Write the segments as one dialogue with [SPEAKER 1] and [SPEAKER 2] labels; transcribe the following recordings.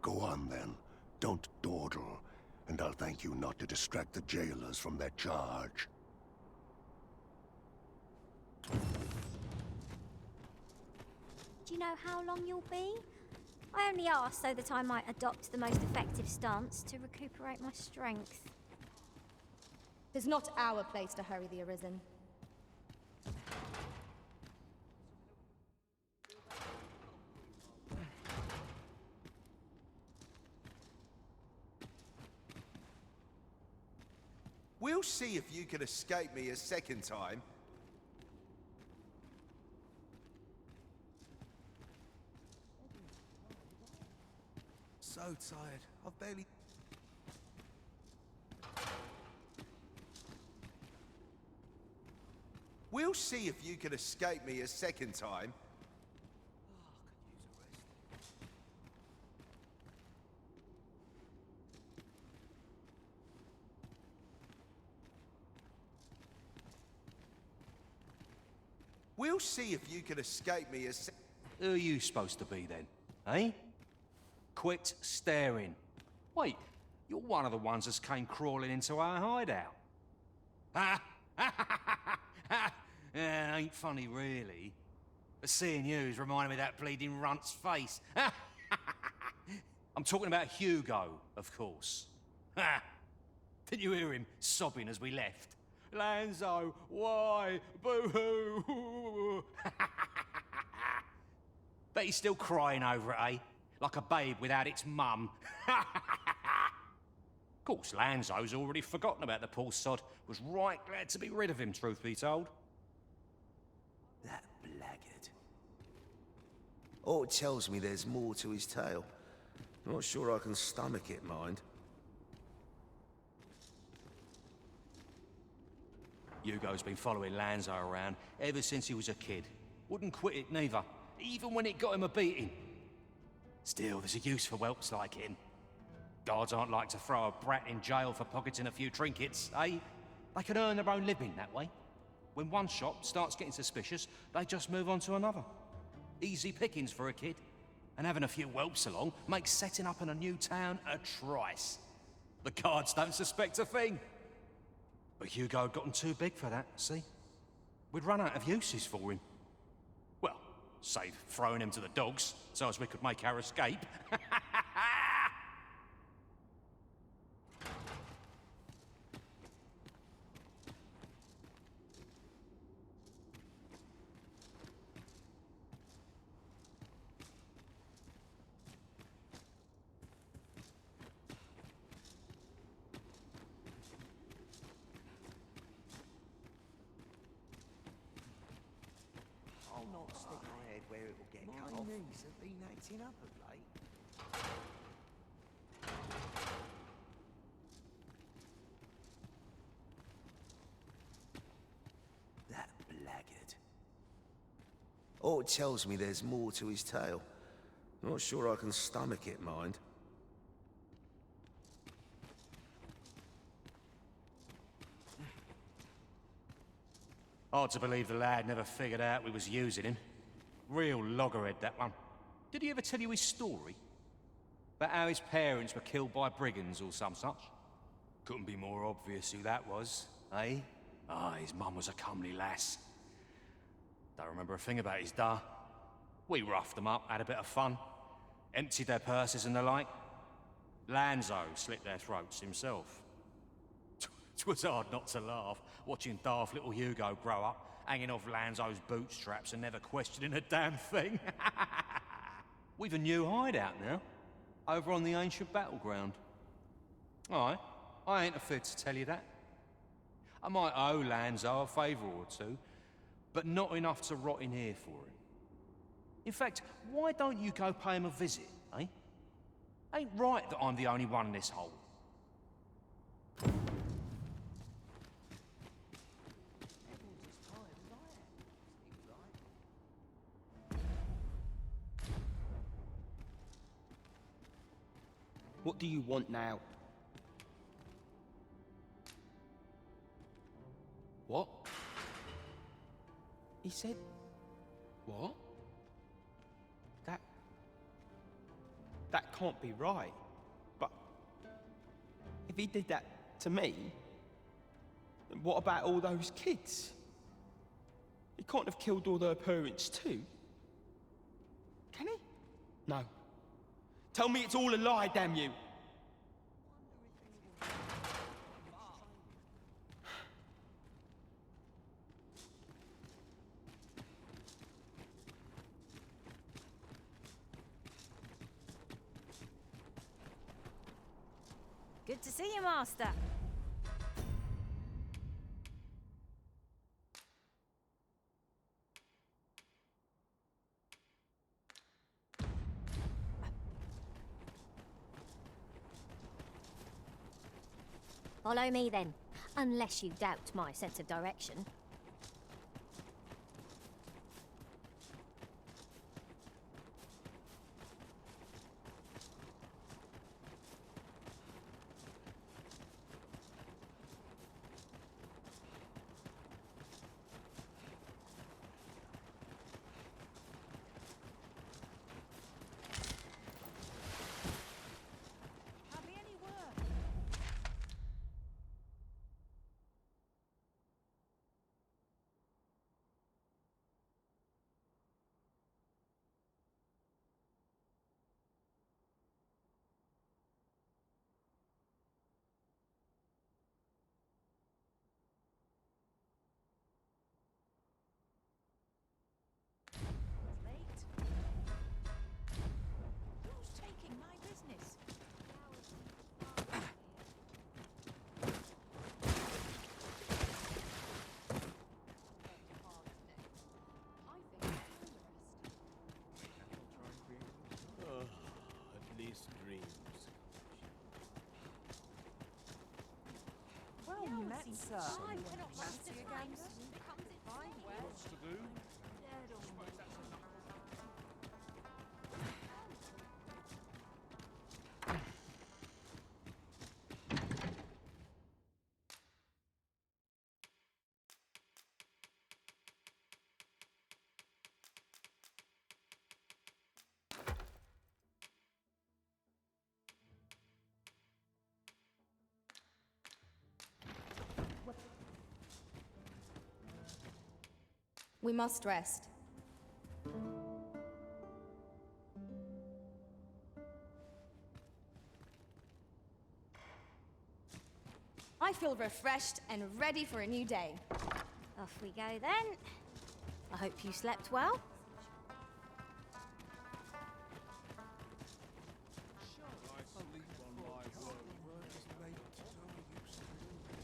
[SPEAKER 1] Go on then. Don't dawdle, and I'll thank you not to distract the jailers from their charge.
[SPEAKER 2] Do you know how long you'll be? I only asked so that I might adopt the most effective stance to recuperate my strength.
[SPEAKER 3] It's not our place to hurry the Arisen.
[SPEAKER 4] We'll see if you can escape me a second time. So tired. I've barely... We'll see if you can escape me a second time. We'll see if you can escape me a
[SPEAKER 5] Who are you supposed to be then, eh? Quit staring. Wait, you're one of the ones that came crawling into our hideout. Ha! Ain't funny, really. But seeing you is reminding me of that bleeding runt's face. I'm talking about Hugo, of course. Didn't you hear him sobbing as we left? Lanzo, why? Boo-hoo! Bet he's still crying over it, eh? Like a babe without its mum. Of course, Lanzo's already forgotten about the poor sod. Was right glad to be rid of him, truth be told.
[SPEAKER 4] That blackguard. Oh, it tells me there's more to his tale. Not sure I can stomach it, mind.
[SPEAKER 5] Hugo's been following Lanzo around ever since he was a kid. Wouldn't quit it neither, even when it got him a beating. Still, there's a use for whelps like him. Guards aren't like to throw a brat in jail for pocketing a few trinkets, eh? They can earn their own living that way. When one shop starts getting suspicious, they just move on to another. Easy pickings for a kid. And having a few whelps along makes setting up in a new town a trice. The guards don't suspect a thing. But Hugo had gotten too big for that, see? We'd run out of uses for him. Well, save throwing him to the dogs, so as we could make our escape.
[SPEAKER 4] I'll not stick my head where it will get cut off. My knees have been acting up of late. That blackguard. Oh, it tells me there's more to his tale. Not sure I can stomach it, mind.
[SPEAKER 5] Hard to believe the lad never figured out we was using him. Real loggerhead, that one. Did he ever tell you his story? About how his parents were killed by brigands or some such? Couldn't be more obvious who that was, eh? Ah, his mum was a comely lass. Don't remember a thing about his da. We roughed them up, had a bit of fun. Emptied their purses and the like. Lanzo slit their throats himself. It was hard not to laugh, watching daft little Hugo grow up, hanging off Lanzo's bootstraps and never questioning a damn thing. We've a new hideout now, over on the ancient battleground. Aye, I ain't afraid to tell you that. I might owe Lanzo a favour or two, but not enough to rot in here for him. In fact, why don't you go pay him a visit, eh? Ain't right that I'm the only one in this hole.
[SPEAKER 6] What do you want now? What? He said... What? That... that can't be right. But if he did that to me, then what about all those kids? He can't have killed all their parents too. Can he? No. Tell me it's all a lie, damn you!
[SPEAKER 2] Good to see you, Master. Follow me then, unless you doubt my sense of direction.
[SPEAKER 3] We must rest. I feel refreshed and ready for a new day.
[SPEAKER 2] Off we go then. I hope you slept well.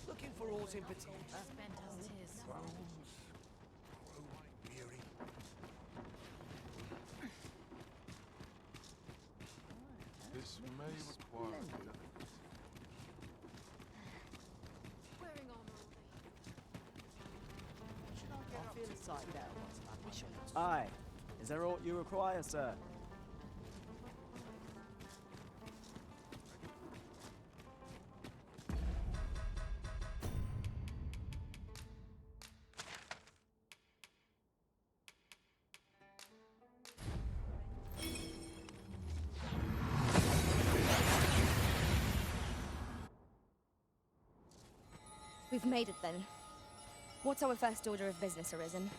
[SPEAKER 4] Looking for aught in particular?
[SPEAKER 7] This may require a bit of
[SPEAKER 8] Aye. Is there aught you require, sir?
[SPEAKER 3] We've made it then. What's our first order of business, Arisen?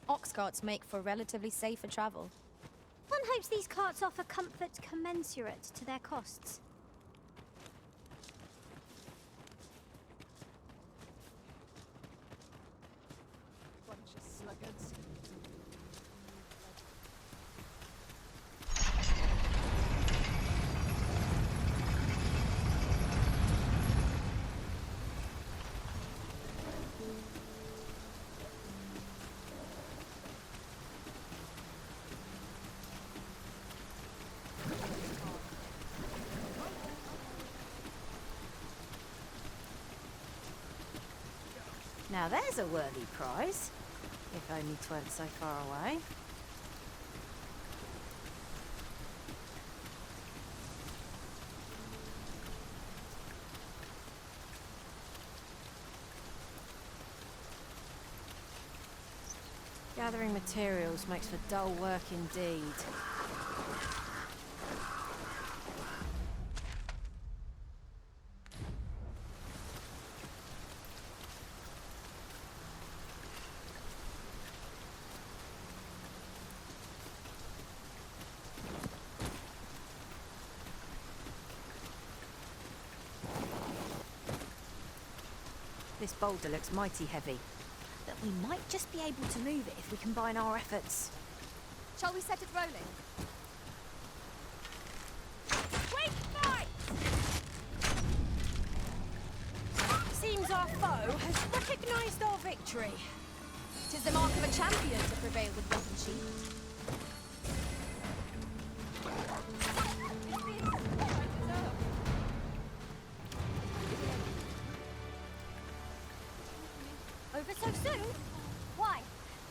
[SPEAKER 3] Ox carts make for relatively safer travel.
[SPEAKER 2] One hopes these carts offer comfort commensurate to their costs. Now there's a worthy prize, if only 'tweren't so far away.
[SPEAKER 9] Gathering materials makes for dull work indeed. This boulder looks mighty heavy, but we might just be able to move it if we combine our efforts.
[SPEAKER 3] Shall we set it rolling?
[SPEAKER 9] Wait, fight! Seems our foe has recognized our victory.
[SPEAKER 3] 'Tis the mark of a champion to prevail with weapon sheath.
[SPEAKER 2] Over so soon? Why?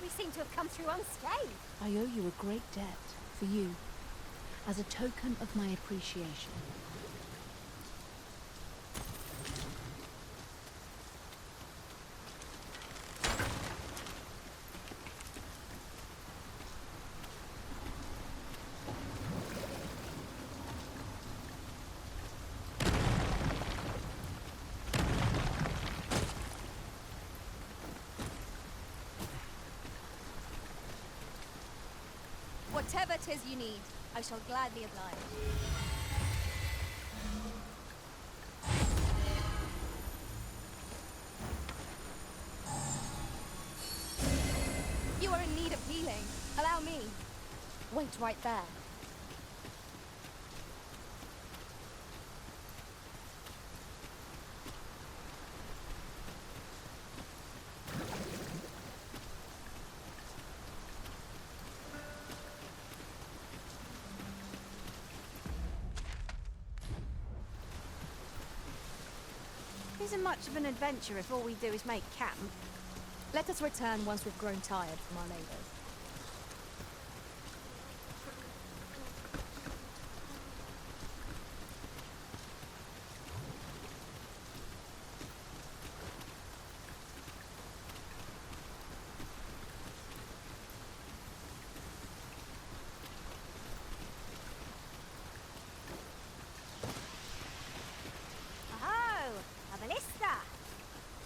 [SPEAKER 2] We seem to have come through unscathed.
[SPEAKER 10] I owe you a great debt for you, as a token of my appreciation.
[SPEAKER 3] Whatever 'tis you need, I shall gladly oblige. You are in need of healing. Allow me. Wait right there.
[SPEAKER 9] Isn't much of an adventure if all we do is make camp.
[SPEAKER 3] Let us return once we've grown tired from our labors.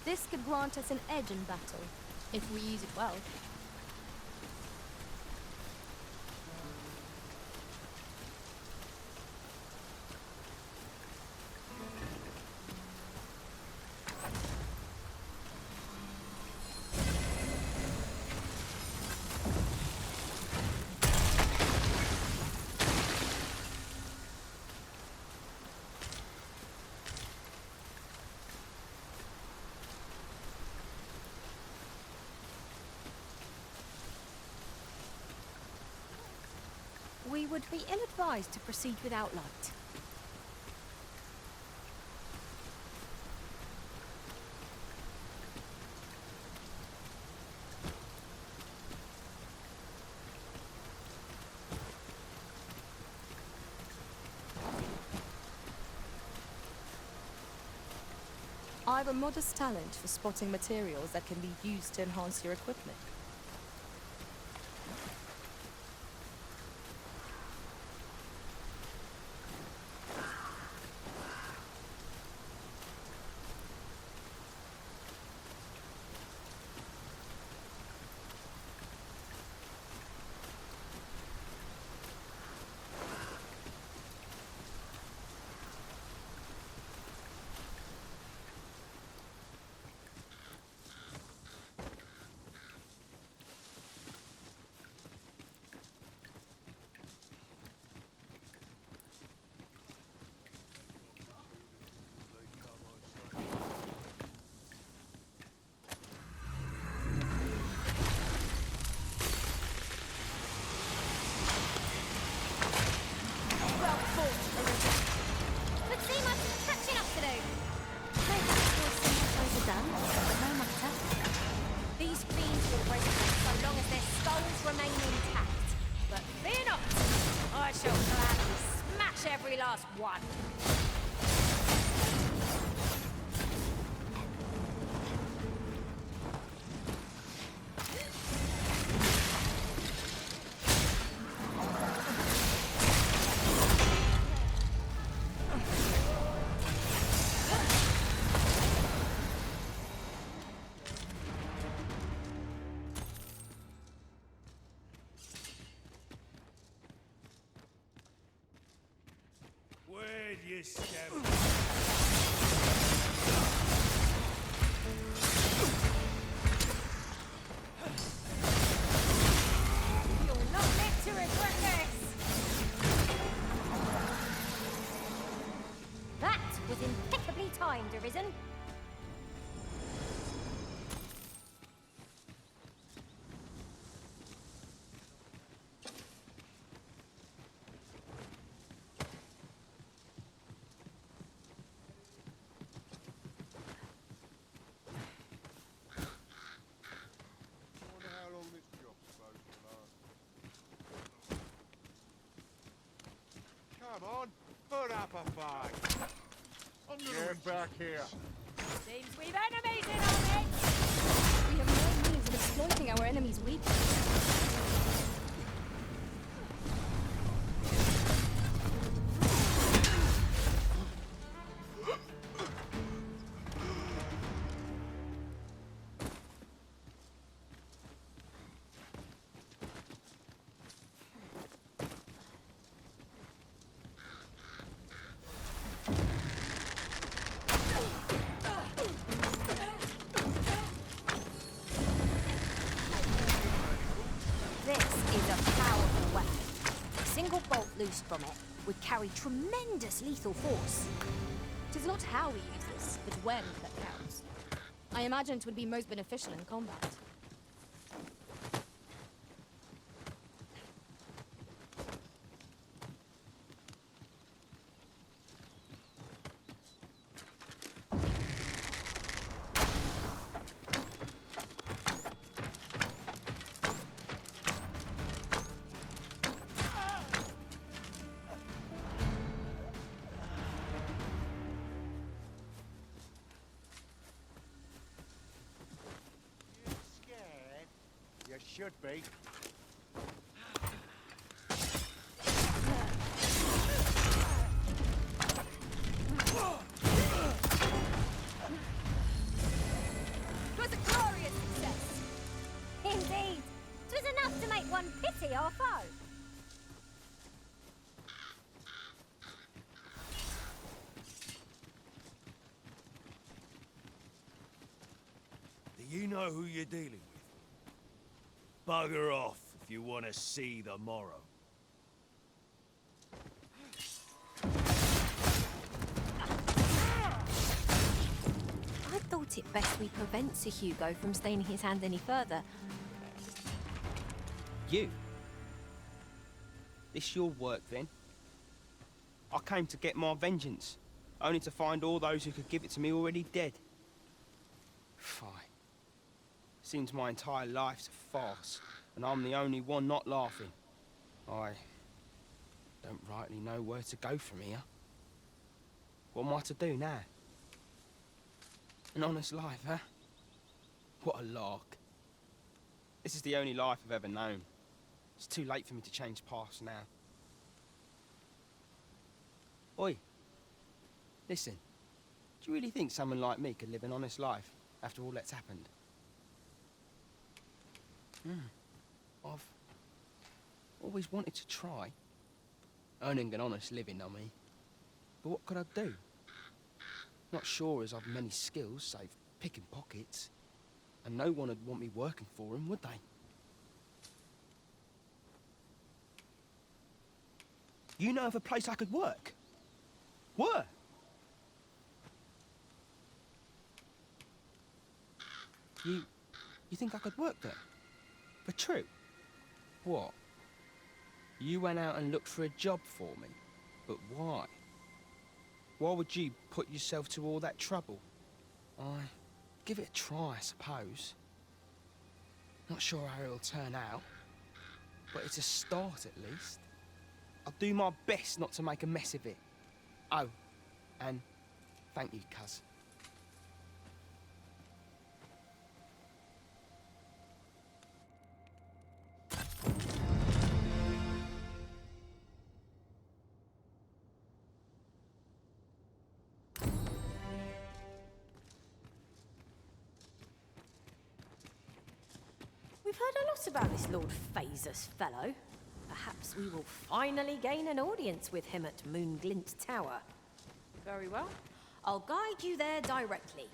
[SPEAKER 3] This could grant us an edge in battle, if we use it well.
[SPEAKER 9] We would be ill-advised to proceed without light.
[SPEAKER 3] I have a modest talent for spotting materials that can be used to enhance your equipment.
[SPEAKER 9] Last one.
[SPEAKER 4] you scum!
[SPEAKER 2] You'll not live to regret this! That was impeccably timed, Arisen.
[SPEAKER 7] Wonder how long this job's supposed to last. Come on, put up a fight. Get back here.
[SPEAKER 2] Seems we've enemies in our midst!
[SPEAKER 3] We have no means of exploiting our enemy's weakness.
[SPEAKER 9] This is a powerful weapon. A single bolt loosed from it would carry tremendous lethal force.
[SPEAKER 3] It is not how we use this, but when that counts. I imagine it would be most beneficial in combat.
[SPEAKER 7] You scared? You should be.
[SPEAKER 2] It was a glorious success! Indeed! It was enough to make one pity our foe!
[SPEAKER 4] Do you know who you're dealing with? Bugger off if you want to see the morrow.
[SPEAKER 9] I thought it best we prevent Sir Hugo from staining his hand any further.
[SPEAKER 6] You? This your work, then? I came to get my vengeance, only to find all those who could give it to me already dead. Fine. Seems my entire life's a farce, and I'm the only one not laughing. I don't rightly know where to go from here. What am I to do now? An honest life, huh? What a lark. This is the only life I've ever known. It's too late for me to change paths now. Oi. Listen. Do you really think someone like me could live an honest life after all that's happened? I've always wanted to try. Earning an honest living, I mean. But what could I do? Not sure as I've many skills, save picking pockets. And no one would want me working for him, would they? You know of a place I could work? Where? You think I could work there? For true? What? You went out and looked for a job for me? But why? Why would you put yourself to all that trouble? Give it a try, I suppose. Not sure how it'll turn out, but it's a start at least. I'll do my best not to make a mess of it. Oh, and thank you, cuz.
[SPEAKER 9] We've heard a lot about this Lord Phasus fellow. Perhaps we will finally gain an audience with him at Moonglint Tower.
[SPEAKER 3] Very well. I'll guide you there directly.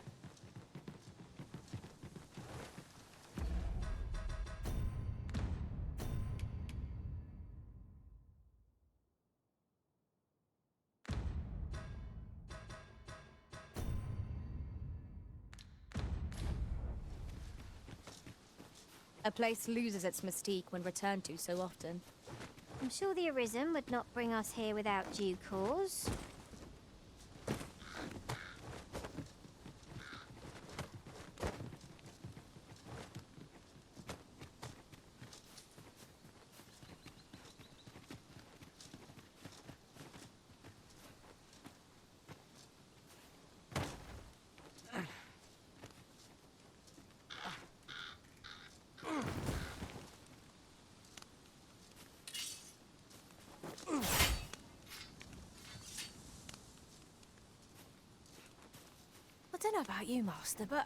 [SPEAKER 3] A place loses its mystique when returned to so often.
[SPEAKER 2] I'm sure the Arisen would not bring us here without due cause.
[SPEAKER 9] I don't know about you, Master, but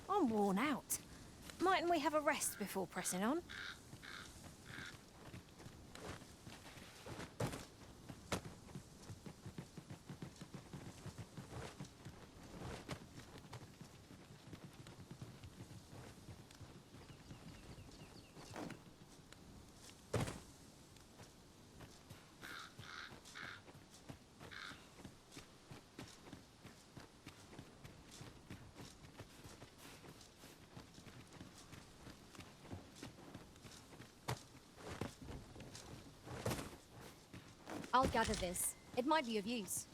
[SPEAKER 9] I'm worn out. Mightn't we have a rest before pressing on?
[SPEAKER 3] I'll gather this. It might be of use.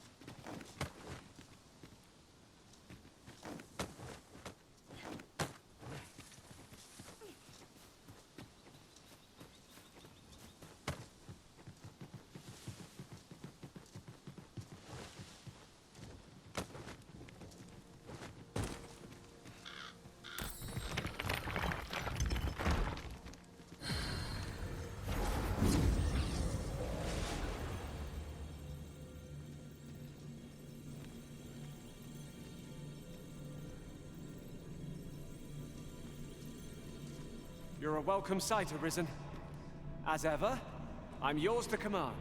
[SPEAKER 11] You're a welcome sight, Arisen. As ever, I'm yours to command.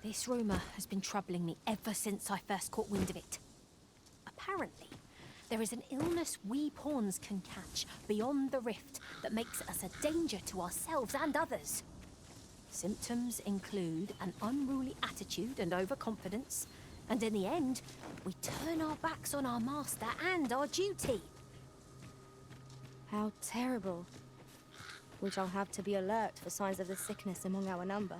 [SPEAKER 9] This rumour has been troubling me ever since I first caught wind of it. Apparently, there is an illness we pawns can catch beyond the rift that makes us a danger to ourselves and others. Symptoms include an unruly attitude and overconfidence, and in the end, we turn our backs on our master and our duty.
[SPEAKER 3] How terrible. We shall have to be alert for signs of the sickness among our number.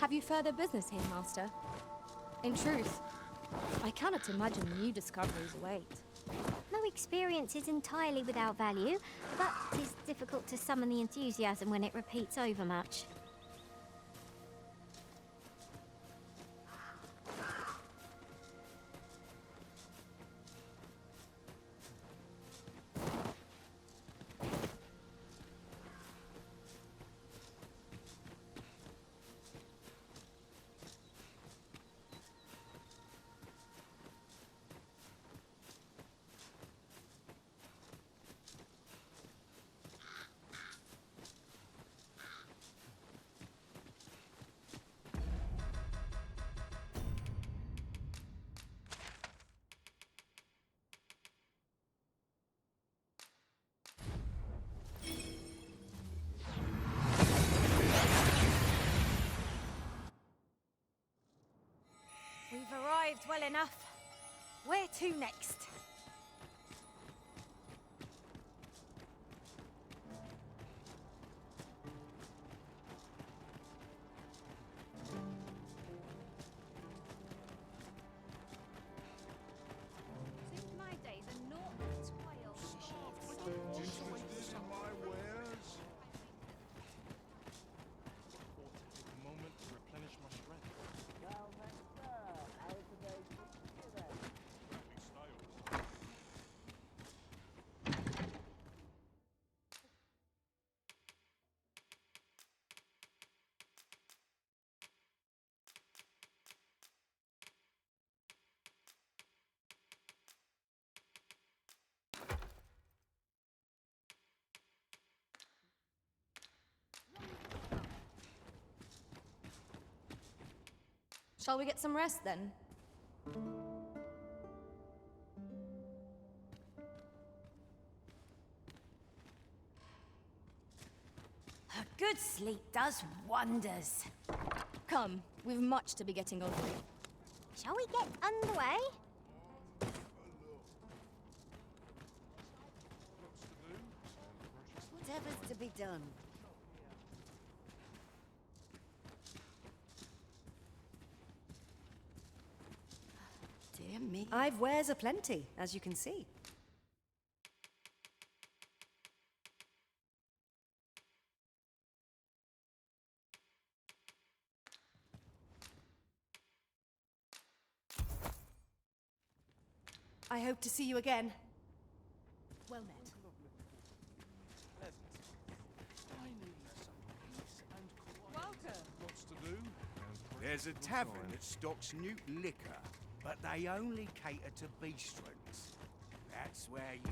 [SPEAKER 3] Have you further business here, Master? In truth, I cannot imagine new discoveries await.
[SPEAKER 2] No experience is entirely without value, but it is difficult to summon the enthusiasm when it repeats over much. We've arrived well enough. Where to next? Since my days are naught but toil.
[SPEAKER 7] Interested in my wares? Thought to take a moment to replenish my strength.
[SPEAKER 3] Shall we get some rest then?
[SPEAKER 2] A good sleep does wonders.
[SPEAKER 3] Come, we've much to be getting on with.
[SPEAKER 2] Shall we get underway?
[SPEAKER 12] Whatever's to be done. Dear me.
[SPEAKER 13] I've wares aplenty, as you can see. I hope to see you again. Well met.
[SPEAKER 14] There's a tavern that stocks new liquor, but they only cater to beastrons. That's where you...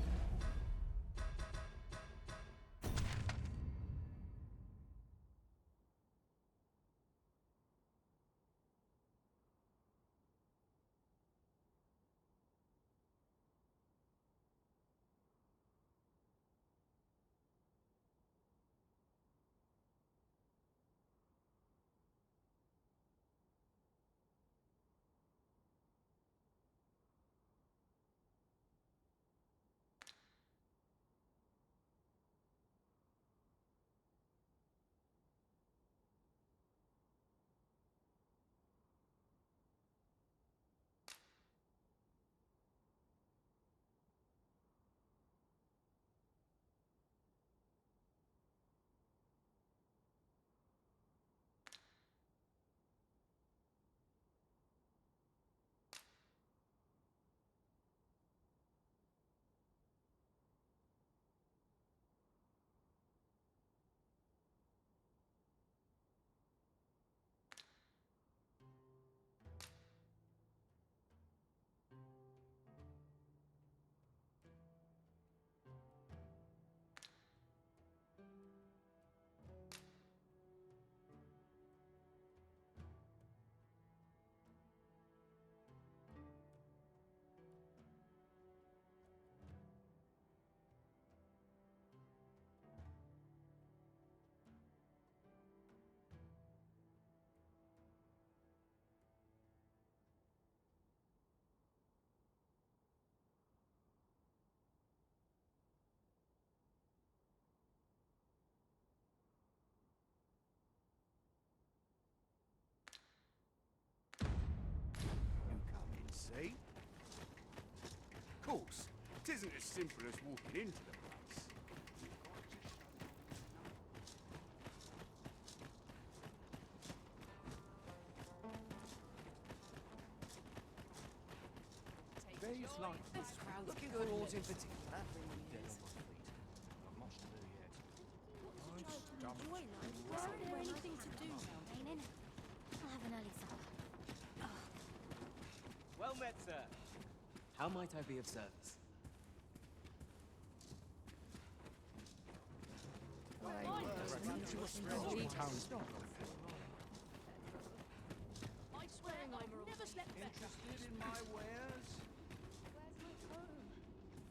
[SPEAKER 14] simple as walking into the place.
[SPEAKER 11] Days like this, looking for aught in particular.
[SPEAKER 5] Dead on my feet. Not much to do yet.
[SPEAKER 3] Anything to do now?
[SPEAKER 2] Ain't in. I'll have an early supper.
[SPEAKER 8] Well met, sir. How might I be of service?
[SPEAKER 3] I swear I've never slept better.
[SPEAKER 14] Interested in my wares?
[SPEAKER 3] Where's my home?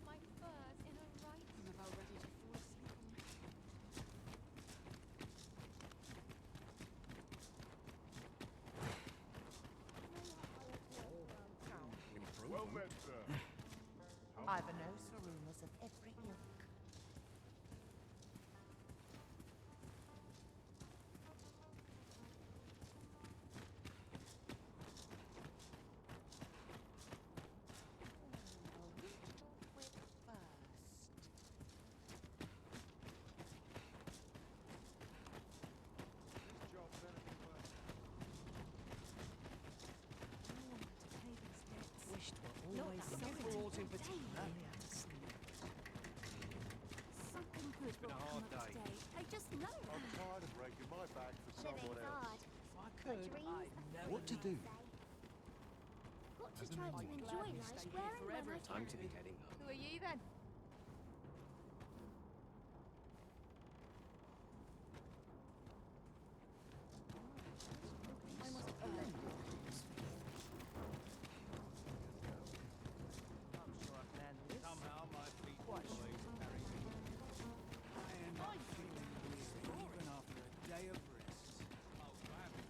[SPEAKER 3] My fur's in a right. I'm about ready to fall asleep on my
[SPEAKER 7] Well met, sir.
[SPEAKER 12] I've a nose for rumors of every ilk.
[SPEAKER 11] Looking for aught in particular.
[SPEAKER 2] Something good
[SPEAKER 5] been a
[SPEAKER 2] will
[SPEAKER 5] hard
[SPEAKER 2] come up
[SPEAKER 5] day.
[SPEAKER 2] today. I just know.
[SPEAKER 7] I'm tired of breaking my back for someone
[SPEAKER 2] Living's
[SPEAKER 7] else.
[SPEAKER 2] hard.
[SPEAKER 11] If I
[SPEAKER 2] Got
[SPEAKER 11] could,
[SPEAKER 2] dreams?
[SPEAKER 11] What to do?
[SPEAKER 2] Got to try to enjoy life wherever
[SPEAKER 11] Forever
[SPEAKER 2] I
[SPEAKER 11] time
[SPEAKER 2] can.
[SPEAKER 11] to be heading home.
[SPEAKER 3] Who are you then?
[SPEAKER 14] Somehow my feet always carry me. I end up feeling weary even after a day of rest. Oh, rabbit.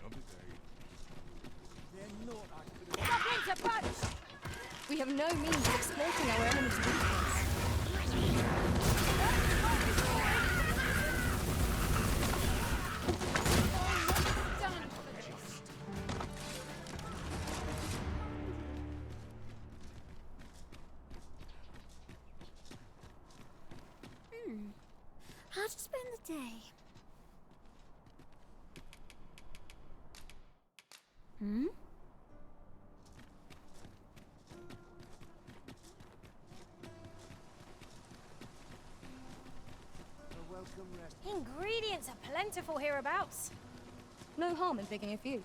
[SPEAKER 14] Another day. They're not I could have...
[SPEAKER 3] Stop into punch! We have no means of exploiting our enemy's weakness.
[SPEAKER 2] How to spend the day? Hmm?
[SPEAKER 14] A welcome rest.
[SPEAKER 9] Ingredients are plentiful hereabouts.
[SPEAKER 3] No harm in picking a few.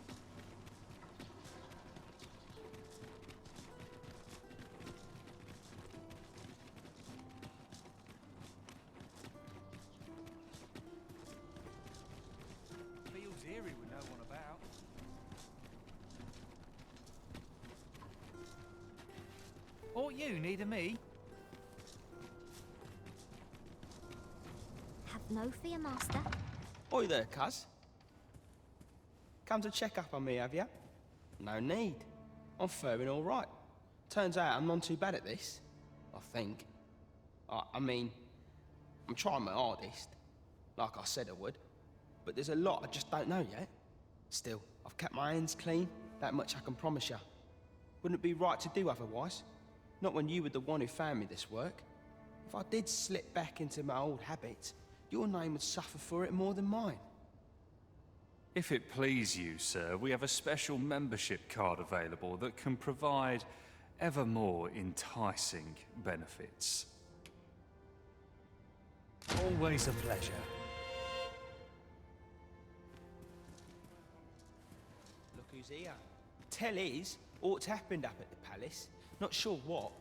[SPEAKER 14] Feels eerie with no one about.
[SPEAKER 15] Or you needing me?
[SPEAKER 2] Have no fear, master.
[SPEAKER 6] Oi there, cuz. Come to check up on me, have ya? No need. I'm faring all right. Turns out I'm not too bad at this. I think. I mean, I'm trying my hardest, like I said I would. But there's a lot I just don't know yet. Still, I've kept my hands clean. That much I can promise you. Wouldn't it be right to do otherwise? Not when you were the one who found me this work. If I did slip back into my old habits, your name would suffer for it more than mine.
[SPEAKER 16] If it please you, sir, we have a special membership card available that can provide ever more enticing benefits.
[SPEAKER 15] Always a pleasure.
[SPEAKER 6] Look who's here. Tell Iz what's happened up at the palace. Not sure what,